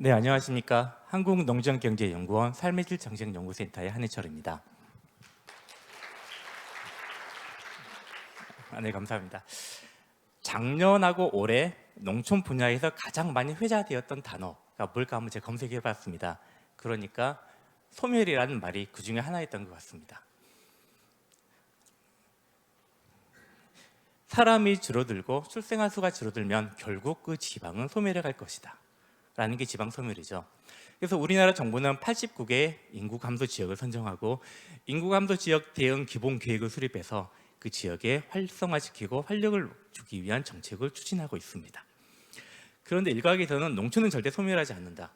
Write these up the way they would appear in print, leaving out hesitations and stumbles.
네, 안녕하십니까. 한국농정경제연구원 삶의 질 정책연구센터의 한해철입니다. 네, 감사합니다. 작년하고 올해 농촌 분야에서 가장 많이 회자되었던 단어가 뭘까 한번 제가 검색해봤습니다. 그러니까 소멸이라는 말이 그 중에 하나였던 것 같습니다. 사람이 줄어들고 출생아 수가 줄어들면 결국 그 지방은 소멸해 갈 것이다 라는 게 지방 소멸이죠. 그래서 우리나라 정부는 89개의 인구 감소 지역을 선정하고 인구 감소 지역 대응 기본 계획을 수립해서 그 지역에 활성화시키고 활력을 주기 위한 정책을 추진하고 있습니다. 그런데 일각에서는 농촌은 절대 소멸하지 않는다.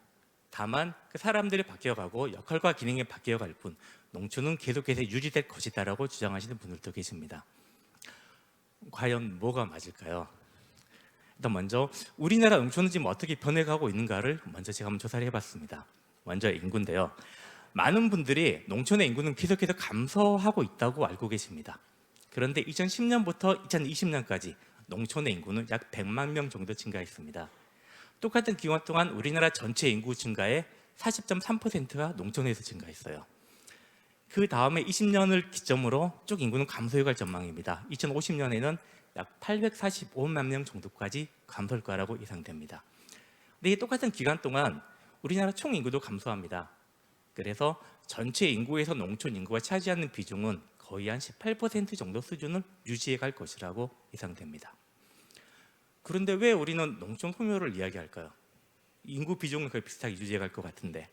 다만 그 사람들이 바뀌어가고 역할과 기능이 바뀌어갈 뿐 농촌은 계속해서 유지될 것이다라고 주장하시는 분들도 계십니다. 과연 뭐가 맞을까요? 일단 먼저 우리나라 농촌은 지금 어떻게 변해가고 있는가를 먼저 제가 한번 조사를 해봤습니다. 먼저 인구인데요. 많은 분들이 농촌의 인구는 계속해서 감소하고 있다고 알고 계십니다. 그런데 2010년부터 2020년까지 농촌의 인구는 약 100만 명 정도 증가했습니다. 똑같은 기간 동안 우리나라 전체 인구 증가의 40.3%가 농촌에서 증가했어요. 그 다음에 20년을 기점으로 쭉 인구는 감소해 갈 전망입니다. 2050년에는 약 845만 명 정도까지 감소할 거라고 예상됩니다. 근데 이 똑같은 기간 동안 우리나라 총 인구도 감소합니다. 그래서 전체 인구에서 농촌 인구가 차지하는 비중은 거의 한 18% 정도 수준을 유지해 갈 것이라고 예상됩니다. 그런데 왜 우리는 농촌 소멸을 이야기할까요? 인구 비중은 거의 비슷하게 유지해 갈 것 같은데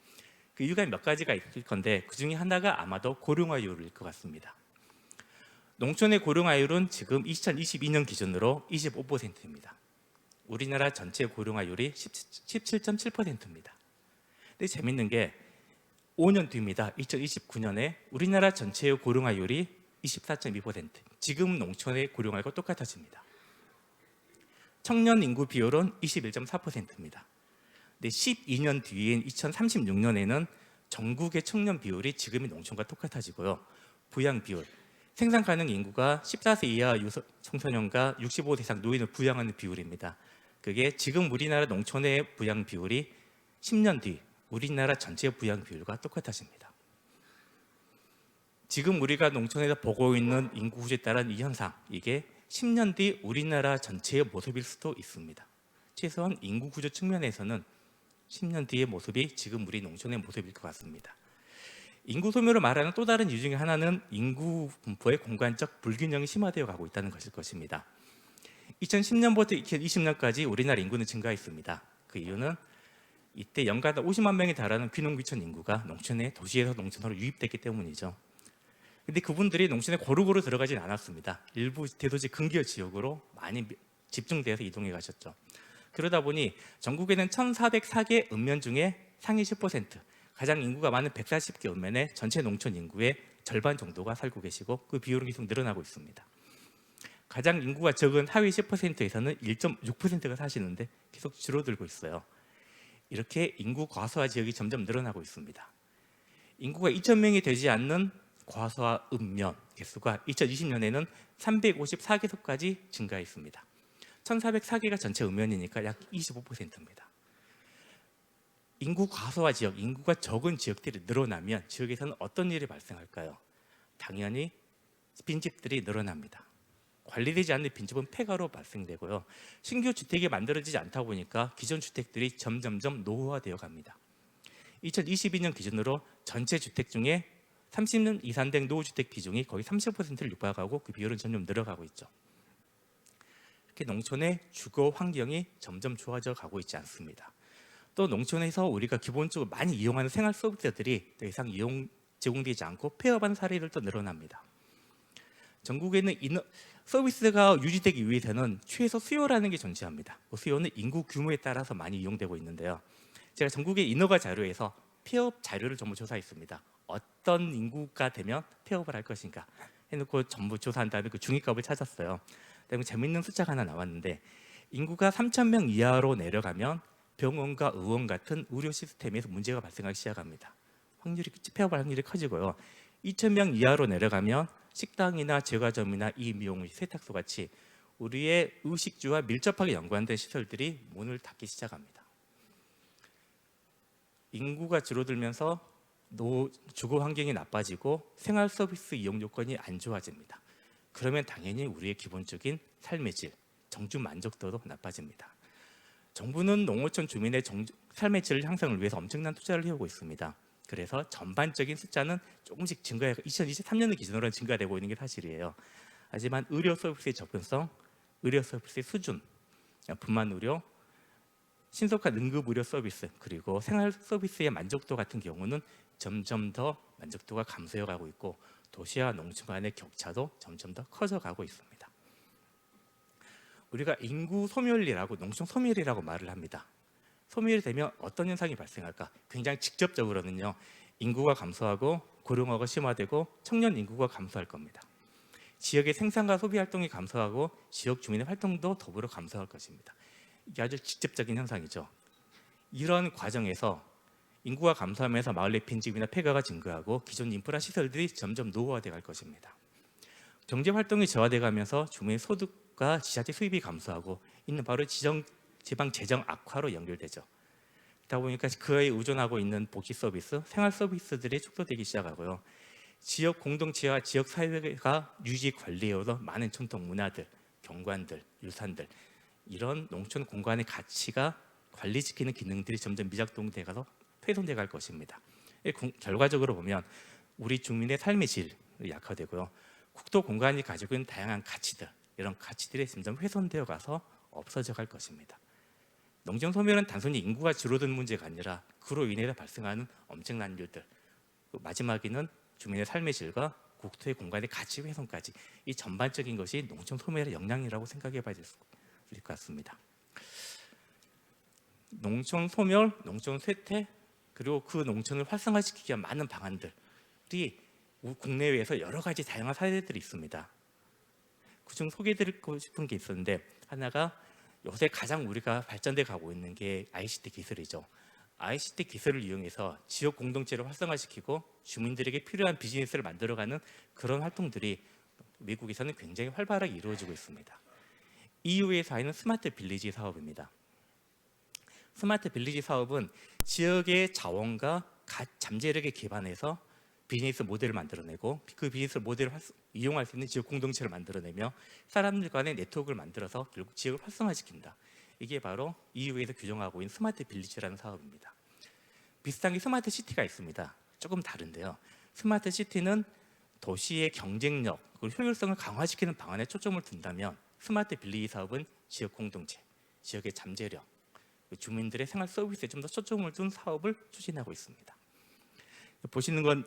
그 이유가 몇 가지가 있을 건데 그 중에 하나가 아마도 고령화율일 것 같습니다. 농촌의 고령화율은 지금 2022년 기준으로 25%입니다. 우리나라 전체 고령화율이 17.7%입니다. 근데 재밌는 게 5년 뒤입니다. 2029년에 우리나라 전체의 고령화율이 24.2%, 지금 농촌의 고령화율과 똑같아집니다. 청년 인구 비율은 21.4%입니다. 근데 12년 뒤인 2036년에는 전국의 청년 비율이 지금의 농촌과 똑같아지고요. 부양 비율, 생산 가능 인구가 14세 이하 청소년과 65세 이상 노인을 부양하는 비율입니다. 그게 지금 우리나라 농촌의 부양 비율이 10년 뒤 우리나라 전체 부양 비율과 똑같아집니다. 지금 우리가 농촌에서 보고 있는 인구 구조에 따른 이 현상, 이게 10년 뒤 우리나라 전체의 모습일 수도 있습니다. 최소한 인구 구조 측면에서는 10년 뒤의 모습이 지금 우리 농촌의 모습일 것 같습니다. 인구 소멸을 말하는 또 다른 이유 중에 하나는 인구 분포의 공간적 불균형이 심화되어 가고 있다는 것일 것입니다. 2010년부터 2020년까지 우리나라 인구는 증가했습니다. 그 이유는 이때 연간 50만 명에 달하는 귀농귀촌 인구가 농촌에 도시에서 농촌으로 유입됐기 때문이죠. 근데 그분들이 농촌에 고루고루 들어가진 않았습니다. 일부 대도시 근기어 지역으로 많이 집중돼서 이동해 가셨죠. 그러다 보니 전국에는 1,404개 읍면 중에 상위 10%, 가장 인구가 많은 140개 읍면의 전체 농촌 인구의 절반 정도가 살고 계시고 그 비율은 계속 늘어나고 있습니다. 가장 인구가 적은 하위 10%에서는 1.6%가 사시는데 계속 줄어들고 있어요. 이렇게 인구 과소화 지역이 점점 늘어나고 있습니다. 인구가 2,000명이 되지 않는 과소화 읍면 개수가 2020년에는 354개소까지 증가했습니다. 1,404개가 전체 읍면이니까 약 25%입니다. 인구 과소화 지역, 인구가 적은 지역들이 늘어나면 지역에서는 어떤 일이 발생할까요? 당연히 빈집들이 늘어납니다. 관리되지 않는 빈집은 폐가로 발생되고요. 신규 주택이 만들어지지 않다 보니까 기존 주택들이 점점점 노후화되어 갑니다. 2022년 기준으로 전체 주택 중에 30년 이상 된 노후주택 비중이 거의 30%를 육박하고 그 비율은 점점 늘어가고 있죠. 이렇게 농촌의 주거 환경이 점점 좋아져 가고 있지 않습니다. 또 농촌에서 우리가 기본적으로 많이 이용하는 생활 서비스들이 더 이상 제공되지 않고 폐업한 사례들도 늘어납니다. 전국에는 서비스가 유지되기 위해서는 최소 수요라는 게 존재합니다. 그 수요는 인구 규모에 따라서 많이 이용되고 있는데요. 제가 전국의 인허가 자료에서 폐업 자료를 전부 조사했습니다. 어떤 인구가 되면 폐업을 할 것인가 해놓고 전부 조사한 다음에 그 중위값을 찾았어요. 그다음에 재밌는 숫자가 하나 나왔는데 인구가 3,000명 이하로 내려가면 병원과 의원 같은 의료 시스템에서 문제가 발생하기 시작합니다. 폐업할 확률이 커지고요. 2,000명 이하로 내려가면 식당이나 제과점이나 이미용 세탁소 같이 우리의 의식주와 밀접하게 연관된 시설들이 문을 닫기 시작합니다. 인구가 줄어들면서 주거 환경이 나빠지고 생활 서비스 이용 요건이 안 좋아집니다. 그러면 당연히 우리의 기본적인 삶의 질, 정주 만족도도 나빠집니다. 정부는 농어촌 주민의 삶의 질 향상을 위해서 엄청난 투자를 해오고 있습니다. 그래서 전반적인 숫자는 조금씩 2023년을 기준으로는 증가되고 있는 게 사실이에요. 하지만 의료 서비스의 접근성, 의료 서비스의 수준, 분만 의료, 신속한 응급 의료 서비스, 그리고 생활 서비스의 만족도 같은 경우는 점점 더 만족도가 감소해 가고 있고 도시와 농촌 간의 격차도 점점 더 커져가고 있습니다. 우리가 인구 소멸이라고, 농촌 소멸이라고 말을 합니다. 소멸이 되면 어떤 현상이 발생할까? 굉장히 직접적으로는요, 인구가 감소하고 고령화가 심화되고 청년 인구가 감소할 겁니다. 지역의 생산과 소비 활동이 감소하고 지역 주민의 활동도 더불어 감소할 것입니다. 이게 아주 직접적인 현상이죠. 이런 과정에서 인구가 감소하면서 마을 내 빈집이나 폐가가 증가하고 기존 인프라 시설들이 점점 노후화돼 갈 것입니다. 경제 활동이 저하돼 가면서 주민의 소득과 지자체 수입이 감소하고 있는 바로 지방 재정 악화로 연결되죠. 그러다 보니까 그에 의존하고 있는 복지 서비스, 생활 서비스들이 축소되기 시작하고요. 지역 공동체와 지역 사회가 유지 관리해오던 많은 전통 문화들, 경관들, 유산들, 이런 농촌 공간의 가치가 관리지키는 기능들이 점점 미작동돼 가서 훼손돼 갈 것입니다. 결과적으로 보면 우리 주민의 삶의 질이 약화되고요. 국토 공간이 가지고 있는 다양한 가치들, 이런 가치들이 점점 훼손되어 가서 없어져 갈 것입니다. 농촌 소멸은 단순히 인구가 줄어드는 문제가 아니라 그로 인해서 발생하는 엄청난 일들, 마지막에는 주민의 삶의 질과 국토의 공간의 가치 훼손까지, 이 전반적인 것이 농촌 소멸의 영향이라고 생각해 봐야 될 것 같습니다. 농촌 소멸, 농촌 쇠퇴, 그리고 그 농촌을 활성화시키기 위한 많은 방안들이 국내외에서 여러 가지 다양한 사례들이 있습니다. 그중 소개해드리고 싶은 게 있었는데, 하나가 요새 가장 우리가 발전돼 가고 있는 게 ICT 기술이죠. ICT 기술을 이용해서 지역 공동체를 활성화시키고 주민들에게 필요한 비즈니스를 만들어가는 그런 활동들이 미국에서는 굉장히 활발하게 이루어지고 있습니다. EU에서 하는 스마트 빌리지 사업입니다. 스마트 빌리지 사업은 지역의 자원과 잠재력에 기반해서 비즈니스 모델을 만들어내고 그 비즈니스 모델을 이용할 수 있는 지역 공동체를 만들어내며 사람들 간의 네트워크를 만들어서 결국 지역을 활성화시킨다. 이게 바로 EU에서 규정하고 있는 스마트 빌리지라는 사업입니다. 비슷한 게 스마트 시티가 있습니다. 조금 다른데요. 스마트 시티는 도시의 경쟁력 그리고 효율성을 강화시키는 방안에 초점을 둔다면 스마트 빌리지 사업은 지역 공동체, 지역의 잠재력, 주민들의 생활 서비스에 좀 더 초점을 둔 사업을 추진하고 있습니다. 보시는 건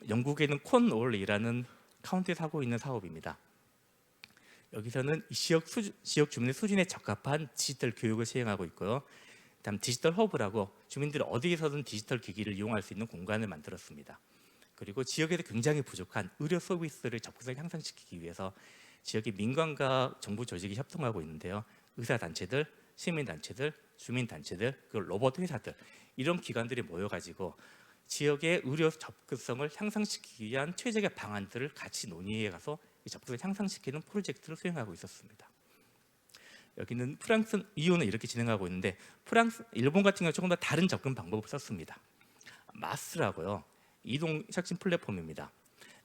영국에는 콘올이라는 카운티에서 하고 있는 사업입니다. 여기서는 지역 주민의 수준에 적합한 디지털 교육을 시행하고 있고요. 다음 디지털 허브라고 주민들이 어디에서든 디지털 기기를 이용할 수 있는 공간을 만들었습니다. 그리고 지역에서 굉장히 부족한 의료 서비스를 접근성을 향상시키기 위해서 지역의 민간과 정부 조직이 협동하고 있는데요. 의사단체들, 시민단체들, 주민단체들, 그리고 로봇 회사들, 이런 기관들이 모여가지고 지역의 의료 접근성을 향상시키기 위한 최적의 방안들을 같이 논의해 가서 접근성을 향상시키는 프로젝트를 수행하고 있었습니다. 여기는 프랑스, EU는 이렇게 진행하고 있는데 일본 같은 경우 조금 더 다른 접근 방법을 썼습니다. 마스라고요. 이동 혁신 플랫폼입니다.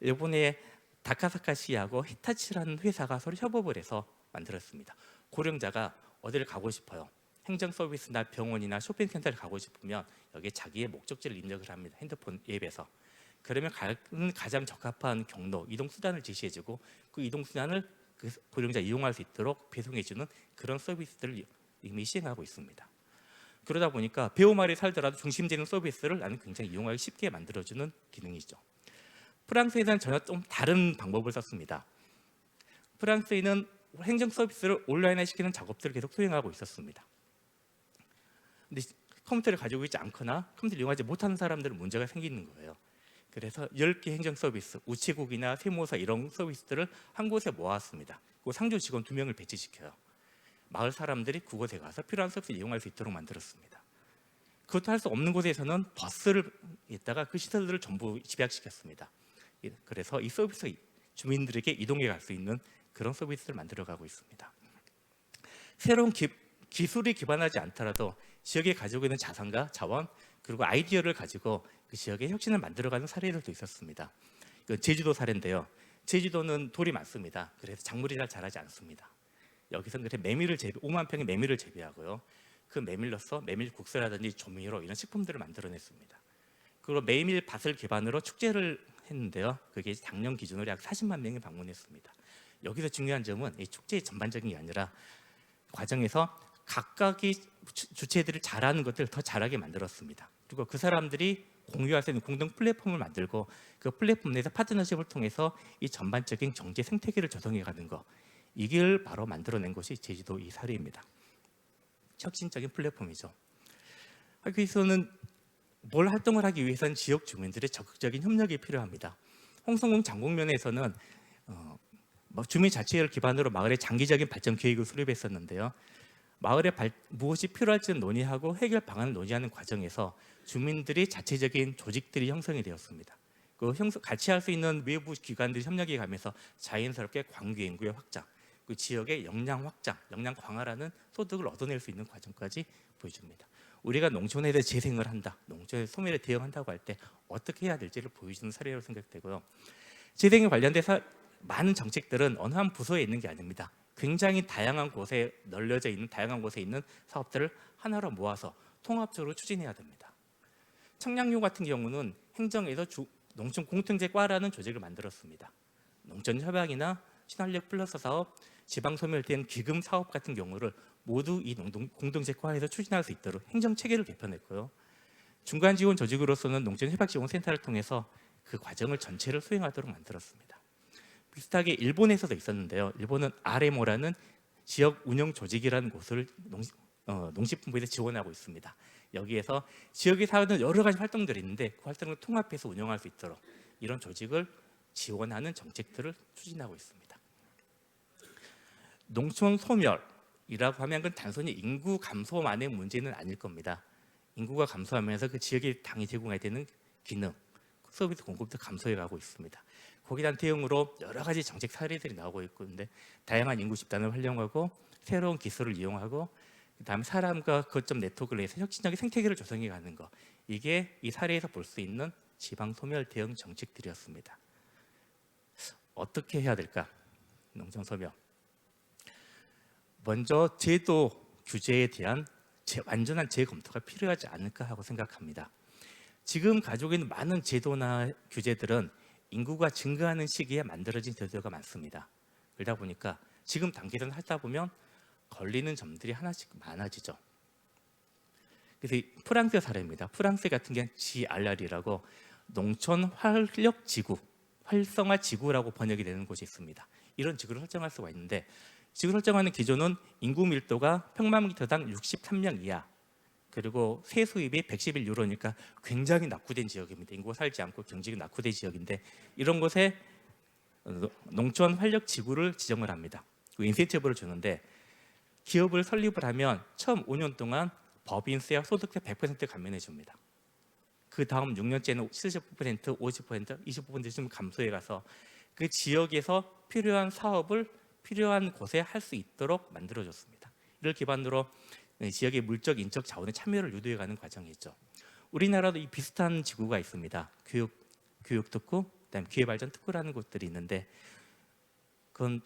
일본의 다카사카시하고 히타치라는 회사가 서로 협업을 해서 만들었습니다. 고령자가 어디를 가고 싶어요. 행정 서비스나 병원이나 쇼핑센터를 가고 싶으면 여기에 자기의 목적지를 입력을 합니다. 핸드폰 앱에서. 그러면 가장 적합한 경로, 이동 수단을 제시해주고 그 이동 수단을 그 고령자 이용할 수 있도록 배송해주는 그런 서비스들을 이미 시행하고 있습니다. 그러다 보니까 100마리 살더라도 중심되는 서비스를 나는 굉장히 이용하기 쉽게 만들어주는 기능이죠. 프랑스에서는 전혀 좀 다른 방법을 썼습니다. 프랑스에는 행정 서비스를 온라인화시키는 작업들을 계속 수행하고 있었습니다. 근데 컴퓨터를 가지고 있지 않거나 컴퓨터를 이용하지 못하는 사람들은 문제가 생기는 거예요. 그래서 10개 행정 서비스, 우체국이나 세무사 이런 서비스들을 한 곳에 모았습니다. 그리고 상주 직원 2명을 배치시켜요. 마을 사람들이 그곳에 가서 필요한 서비스를 이용할 수 있도록 만들었습니다. 그것도 할 수 없는 곳에서는 버스를 있다가 그 시설들을 전부 집약시켰습니다. 그래서 이 서비스 주민들에게 이동해 갈 수 있는 그런 서비스를 만들어가고 있습니다. 새로운 기술이 기반하지 않더라도 지역에 가지고 있는 자산과 자원 그리고 아이디어를 가지고 그 지역에 혁신을 만들어가는 사례들도 있었습니다. 이건 제주도 사례인데요. 제주도는 돌이 많습니다. 그래서 작물이 잘 자라지 않습니다. 여기서는 그래 5만 평의 메밀을 재배하고요. 그 메밀로서 메밀국수라든지 조미료 이런 식품들을 만들어냈습니다. 그리고 메밀밭을 기반으로 축제를 했는데요. 그게 작년 기준으로 약 40만 명이 방문했습니다. 여기서 중요한 점은 이 축제의 전반적인 게 아니라 과정에서 각각이 주체들을 잘하는 것들을 더 잘하게 만들었습니다. 그리고 그 사람들이 공유할 수 있는 공동 플랫폼을 만들고 그 플랫폼 내에서 파트너십을 통해서 이 전반적인 경제 생태계를 조성해 가는 거, 이걸 바로 만들어낸 것이 제주도 이 사례입니다. 혁신적인 플랫폼이죠. 여기서는 뭘 활동을 하기 위해서는 지역 주민들의 적극적인 협력이 필요합니다. 홍성공 장공면에서는 주민 자치를 기반으로 마을의 장기적인 발전 계획을 수립했었는데요. 마을에 무엇이 필요할지를 논의하고 해결 방안을 논의하는 과정에서 주민들이 자체적인 조직들이 형성이 되었습니다. 같이 할 수 있는 외부 기관들이 협력해 가면서 자연스럽게 광교 인구의 확장, 그 지역의 역량 확장, 역량 강화라는 소득을 얻어낼 수 있는 과정까지 보여줍니다. 우리가 농촌에 대해 재생을 한다, 농촌의 소멸에 대응한다고 할 때 어떻게 해야 될지를 보여주는 사례로 생각되고요. 재생에 관련돼서 많은 정책들은 어느 한 부서에 있는 게 아닙니다. 굉장히 다양한 곳에 널려져 있는 다양한 곳에 있는 사업들을 하나로 모아서 통합적으로 추진해야 됩니다. 청량리 같은 경우는 행정에서 농촌 공통제과라는 조직을 만들었습니다. 농촌협약이나 친환력 플러스 사업, 지방소멸된 기금 사업 같은 경우를 모두 이 공동제과에서 추진할 수 있도록 행정 체계를 개편했고요. 중간 지원 조직으로서는 농촌협약지원센터를 통해서 그 과정을 전체를 수행하도록 만들었습니다. 비슷하게 일본에서도 있었는데요. 일본은 RMO라는 지역 운영 조직이라는 곳을 농식품부에서 지원하고 있습니다. 여기에서 지역에서 하는 여러 가지 활동들이 있는데 그 활동을 통합해서 운영할 수 있도록 이런 조직을 지원하는 정책들을 추진하고 있습니다. 농촌 소멸이라고 하면 그건 단순히 인구 감소만의 문제는 아닐 겁니다. 인구가 감소하면서 그 지역에 당이 제공해야 되는 기능, 서비스 공급도 감소해 가고 있습니다. 거기에 대한 대응으로 여러 가지 정책 사례들이 나오고 있는데 다양한 인구 집단을 활용하고 새로운 기술을 이용하고 그다음에 사람과 거점 네트워크를 해서 혁신적인 생태계를 조성해 가는 거, 이게 이 사례에서 볼 수 있는 지방 소멸 대응 정책들이었습니다. 어떻게 해야 될까? 농촌 소멸. 먼저 제도 규제에 대한 완전한 재검토가 필요하지 않을까 하고 생각합니다. 지금 가지고 있는 많은 제도나 규제들은 인구가 증가하는 시기에 만들어진 제도가 많습니다. 그러다 보니까 지금 단계에서는 하다 보면 걸리는 점들이 하나씩 많아지죠. 그래서 프랑스 사례입니다. 프랑스 같은 경우는 GRR이라고 농촌 활력 지구, 활성화 지구라고 번역이 되는 곳이 있습니다. 이런 지구를 설정할 수가 있는데 지구 설정하는 기준은 인구 밀도가 평방미터당 63명 이하, 그리고 세수입이 111유로니까 굉장히 낙후된 지역입니다. 인구가 살지 않고 경제가 낙후된 지역인데 이런 곳에 농촌 활력 지구를 지정을 합니다. 그 인센티브를 주는데 기업을 설립을 하면 처음 5년 동안 법인세와 소득세 100% 감면해 줍니다. 그 다음 6년째는 70%, 50%, 25%쯤 감소해 가서 그 지역에서 필요한 사업을 필요한 곳에 할 수 있도록 만들어줬습니다. 이를 기반으로 지역의 물적, 인적 자원의 참여를 유도해가는 과정이죠. 우리나라도 이 비슷한 지구가 있습니다. 교육특구, 그다음에 기회발전 특구라는 곳들이 있는데 그건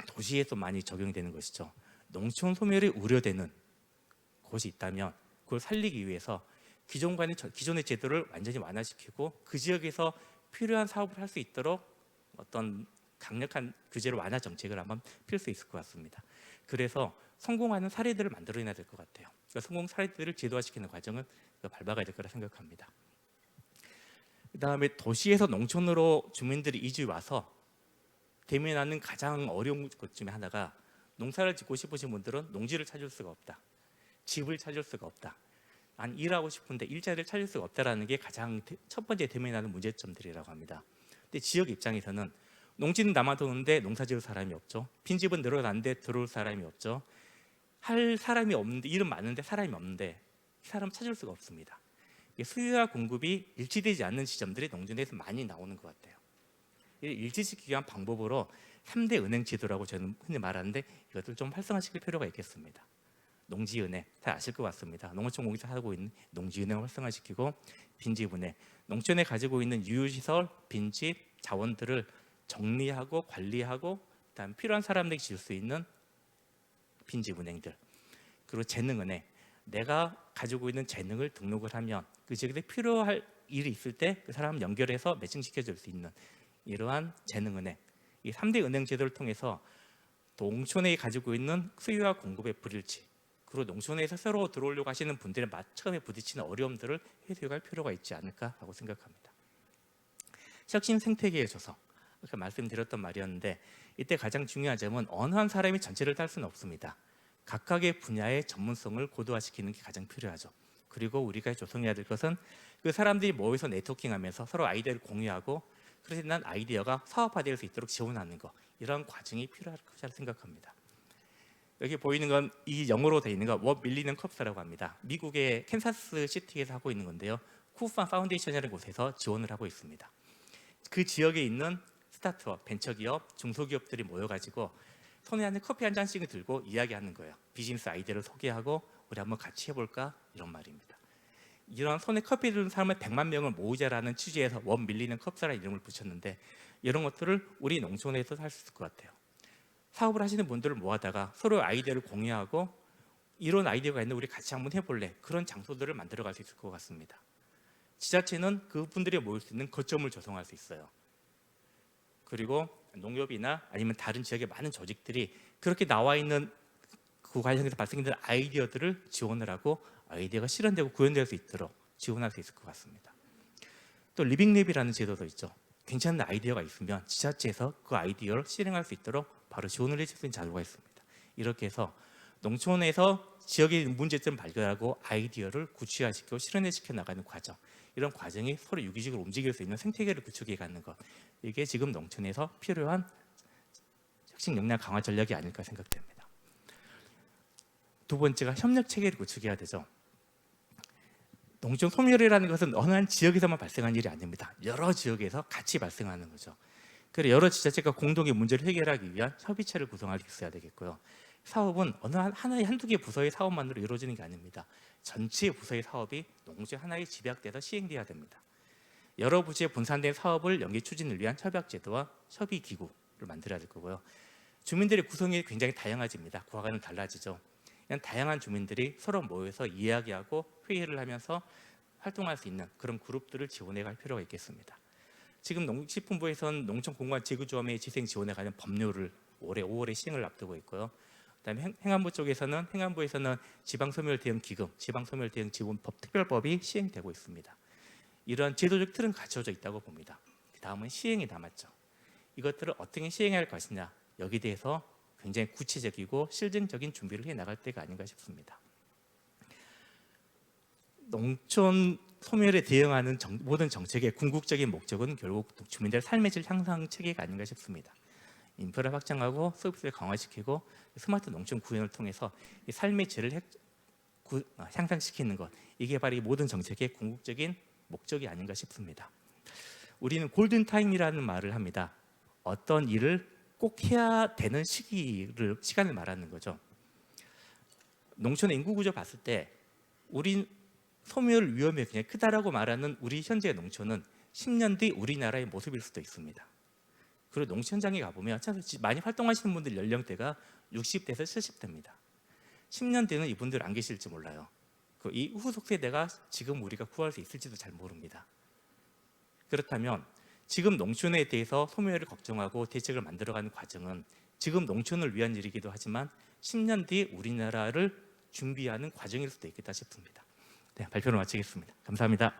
도시에서 많이 적용이 되는 것이죠. 농촌 소멸이 우려되는 곳이 있다면 그걸 살리기 위해서 기존의 제도를 완전히 완화시키고 그 지역에서 필요한 사업을 할 수 있도록 어떤 강력한 규제로 완화 정책을 한번 필 수 있을 것 같습니다. 그래서 성공하는 사례들을 만들어내야 될 것 같아요. 그러니까 성공 사례들을 제도화시키는 과정을 밟아가야 될 거라 생각합니다. 그다음에 도시에서 농촌으로 주민들이 이주해 와서 대면하는 가장 어려운 것 중에 하나가 농사를 짓고 싶으신 분들은 농지를 찾을 수가 없다. 집을 찾을 수가 없다. 난 일하고 싶은데 일자리를 찾을 수가 없다라는 게 가장 첫 번째 대면하는 문제점들이라고 합니다. 근데 지역 입장에서는 농지는 남아도는데 농사 지을 사람이 없죠. 빈집은 늘어나는데 들어올 사람이 없죠. 할 사람이 없는데 일은 많은데 사람이 없는데 사람 찾을 수가 없습니다. 수요와 공급이 일치되지 않는 지점들이 농촌에서 많이 나오는 것 같아요. 일치시키기 위한 방법으로 3대 은행 제도라고 저는 흔히 말하는데 이것을 좀 활성화시킬 필요가 있겠습니다. 농지은행 다 아실 것 같습니다. 농어촌 공사 하고 있는 농지은행을 활성화시키고 빈집은행, 농촌에 가지고 있는 유휴시설, 빈집, 자원들을 정리하고 관리하고 그다음 필요한 사람들이 지을 수 있는 빈집은행들, 그리고 재능은행, 내가 가지고 있는 재능을 등록을 하면 그 지역에 필요할 일이 있을 때 그 사람 연결해서 매칭시켜 줄 수 있는 이러한 재능은행, 이 3대 은행 제도를 통해서 농촌에 가지고 있는 수요와 공급의 불일치, 그리고 농촌에서 새로 들어오려고 하시는 분들의 처음에 부딪히는 어려움들을 해소할 필요가 있지 않을까 하고 생각합니다. 혁신 생태계의 조성, 아까 말씀드렸던 말이었는데 이때 가장 중요한 점은 어느 한 사람이 전체를 딸 수는 없습니다. 각각의 분야의 전문성을 고도화시키는 게 가장 필요하죠. 그리고 우리가 조성해야 될 것은 그 사람들이 모여서 네트워킹하면서 서로 아이디어를 공유하고 그래서 난 아이디어가 사업화될 수 있도록 지원하는 것, 이런 과정이 필요할 것이라고 생각합니다. 여기 보이는 건 이 영어로 되어 있는 거 워 밀리는 컵스라고 합니다. 미국의 캔사스 시티에서 하고 있는 건데요. 쿠팡 파운데이션이라는 곳에서 지원을 하고 있습니다. 그 지역에 있는 스타트업, 벤처기업, 중소기업들이 모여가지고 손에 한 커피 한 잔씩을 들고 이야기하는 거예요. 비즈니스 아이디어를 소개하고 우리 한번 같이 해볼까? 이런 말입니다. 이런 손에 커피 들는 사람을 100만 명을 모으자라는 취지에서 원 밀리는 컵스라는 이름을 붙였는데 이런 것들을 우리 농촌에서 할 수 있을 것 같아요. 사업을 하시는 분들을 모아다가 서로 아이디어를 공유하고 이런 아이디어가 있는데 우리 같이 한번 해볼래? 그런 장소들을 만들어갈 수 있을 것 같습니다. 지자체는 그분들이 모일 수 있는 거점을 조성할 수 있어요. 그리고 농협이나 아니면 다른 지역의 많은 조직들이 그렇게 나와 있는 그 관련해서 발생되는 아이디어들을 지원을 하고 아이디어가 실현되고 구현될 수 있도록 지원할 수 있을 것 같습니다. 또 리빙랩이라는 제도도 있죠. 괜찮은 아이디어가 있으면 지자체에서 그 아이디어를 실행할 수 있도록 바로 지원을 해줄 수 있는 자료가 있습니다. 이렇게 해서 농촌에서 지역의 문제점을 발견하고 아이디어를 구체화시키고 실현시켜 나가는 과정, 이런 과정이 서로 유기적으로 움직일 수 있는 생태계를 구축해 가는 것, 이게 지금 농촌에서 필요한 혁신 역량 강화 전략이 아닐까 생각됩니다. 두 번째가 협력 체계를 구축해야 되죠. 농촌 소멸이라는 것은 어느 한 지역에서만 발생한 일이 아닙니다. 여러 지역에서 같이 발생하는 거죠. 그래서 여러 지자체가 공동의 문제를 해결하기 위한 협의체를 구성할 수 있어야 되겠고요. 사업은 어느 하나의 한두 개 부서의 사업만으로 이루어지는 게 아닙니다. 전체 부서의 사업이 농촌 하나에 집약돼서 시행돼야 됩니다. 여러 부지에 분산된 사업을 연계 추진을 위한 협약제도와 협의기구를 만들어야 될 거고요. 주민들의 구성이 굉장히 다양해집니다. 구하가는 달라지죠. 그냥 다양한 주민들이 서로 모여서 이야기하고 회의를 하면서 활동할 수 있는 그런 그룹들을 지원해 갈 필요가 있겠습니다. 지금 농식품부에서는 농촌공간 재구조함의 지생 지원에 관한 법률을 올해 5월에 시행을 앞두고 있고요. 그다음에 행안부 쪽에서는 행안부에서는 지방소멸 대응 기금, 지방소멸 대응 지원법 특별법이 시행되고 있습니다. 이러한 제도적 틀은 갖춰져 있다고 봅니다. 다음은 시행이 남았죠. 이것들을 어떻게 시행해야 할 것이냐, 여기에 대해서 굉장히 구체적이고 실증적인 준비를 해 나갈 때가 아닌가 싶습니다. 농촌 소멸에 대응하는 모든 정책의 궁극적인 목적은 결국 주민들의 삶의 질 향상 체계가 아닌가 싶습니다. 인프라 확장하고 서비스를 강화시키고 스마트 농촌 구현을 통해서 이 삶의 질을 향상시키는 것, 이게 바로 이 모든 정책의 궁극적인 목적이 아닌가 싶습니다. 우리는 골든타임이라는 말을 합니다. 어떤 일을 꼭 해야 되는 시간을 말하는 거죠. 농촌의 인구 구조 봤을 때 우리 소멸 위험이 굉장히 크다라고 말하는 우리 현재 농촌은 10년 뒤 우리나라의 모습일 수도 있습니다. 그리고 농촌 현장에 가보면 많이 활동하시는 분들 연령대가 60대에서 70대입니다. 10년 뒤는 이분들 안 계실지 몰라요. 이 후속 세대가 지금 우리가 구할 수 있을지도 잘 모릅니다. 그렇다면 지금 농촌에 대해서 소멸을 걱정하고 대책을 만들어가는 과정은 지금 농촌을 위한 일이기도 하지만 10년 뒤 우리나라를 준비하는 과정일 수도 있겠다 싶습니다. 네, 발표를 마치겠습니다. 감사합니다.